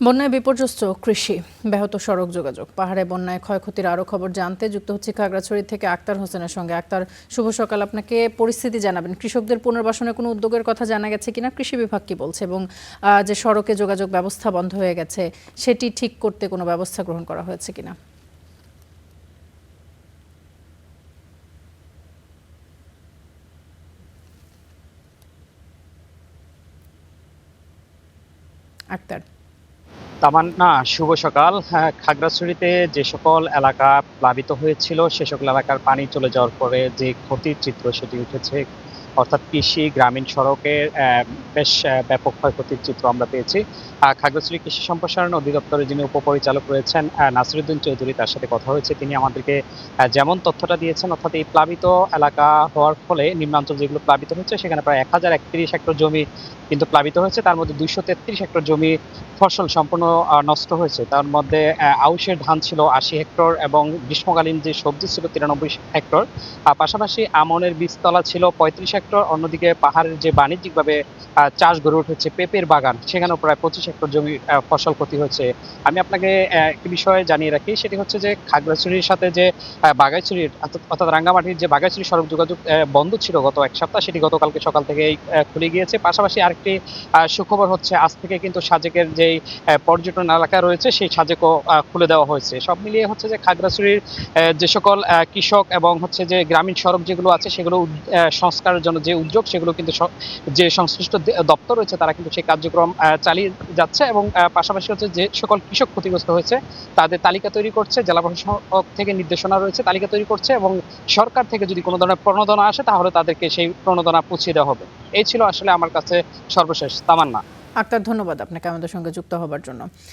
বন্যায় বিপর্যস্ত কৃষি, ব্যাহত সড়ক যোগাযোগ, পাহাড়ে বন্যায় ক্ষয়ক্ষতির আরও খবর জানতে যুক্ত হচ্ছে খাগড়াছড়ি থেকে আক্তার হোসেনের সঙ্গে। আক্তার, শুভ সকাল। আপনাকে পরিস্থিতি জানাবেন। কৃষকদের পুনর্বাসনের কোনো উদ্যোগের কথা জানা গেছে কিনা, কৃষি বিভাগ কি বলছে, এবং যে সড়কে যোগাযোগ ব্যবস্থা বন্ধ হয়ে গেছে সেটি ঠিক করতে কোনো ব্যবস্থা গ্রহণ করা হয়েছে কিনা? আক্তার। তামান্না, শুভ সকাল। হ্যাঁ, খাগড়াছড়িতে যে সকল এলাকা প্লাবিত হয়েছিল সে সকল এলাকার পানি চলে যাওয়ার পরে যে ক্ষতির চিত্র সেটি উঠেছে, অর্থাৎ কৃষি গ্রামীণ সড়কের বেশ ব্যাপক ক্ষয়ক্ষতির চিত্র আমরা পেয়েছি। খাগড়াছড়ি কৃষি সম্প্রসারণ অধিদপ্তরের যিনি উপপরিচালক রয়েছেন নাসিরুদ্দিন চৌধুরী, তার সাথে কথা হয়েছে। তিনি আমাদেরকে যেমন তথ্যটা দিয়েছেন, অর্থাৎ এই প্লাবিত এলাকা হওয়ার ফলে নিম্নাঞ্চল যেগুলো প্লাবিত হয়েছে সেখানে প্রায় 1031 হেক্টর জমি কিন্তু প্লাবিত হয়েছে। তার মধ্যে 233 হেক্টর জমি ফসল সম্পূর্ণ নষ্ট হয়েছে। তার মধ্যে আউশের ধান ছিল 80 হেক্টর এবং গ্রীষ্মকালীন যে সবজি ছিল 93 হেক্টর। পাশাপাশি আমনের বীজতলা ছিল 35 হেক্টর। অন্যদিকে পাহাড়ের যে বাণিজ্যিকভাবে চাষ গড়ে উঠেছে পেঁপের বাগান, সেখানেও প্রায় 25 হেক্টর জমি ফসল ক্ষতি হয়েছে। আমি আপনাকে একটি বিষয় জানিয়ে রাখি, সেটি হচ্ছে যে খাগড়াছড়ির সাথে যে বাঘাইছড়ির অর্থাৎ রাঙ্গামাটির যে বাঘাইছড়ি সড়ক যোগাযোগ বন্ধ ছিল গত এক সপ্তাহ, সেটি গতকালকে সকাল থেকেই খুলে গিয়েছে। পাশাপাশি আরেকটি সুখবর হচ্ছে, আজ থেকে কিন্তু সাজেকের যেই পর্যটন এলাকা রয়েছে সেই সাজেকও খুলে দেওয়া হয়েছে। সব মিলিয়ে হচ্ছে যে খাগড়াছড়ির যে সকল কৃষক এবং হচ্ছে যে গ্রামীণ সড়ক যেগুলো আছে সেগুলো সংস্কারের জন্য যে উদ্যোগ, সেগুলো কিন্তু যে সংশ্লিষ্ট দপ্তর রয়েছে তারা কিন্তু সেই কার্যক্রম চালিয়ে যাচ্ছে। এবং পাশাপাশি হচ্ছে যে সকল কৃষক ক্ষতিগ্রস্ত হয়েছে তাদের তালিকা তৈরি করছে, জেলা প্রশাসন থেকে নির্দেশনা রয়েছে, তালিকা তৈরি করছে, এবং সরকার থেকে যদি কোনো ধরনের প্রণোদনা আসে তাহলে তাদেরকে সেই প্রণোদনা পৌঁছে দেওয়া হবে। এই ছিল আসলে আমার কাছে সর্বশেষ। তামান্না। আক্তার, ধন্যবাদ আপনাকে আমাদের সঙ্গে যুক্ত হবার জন্য।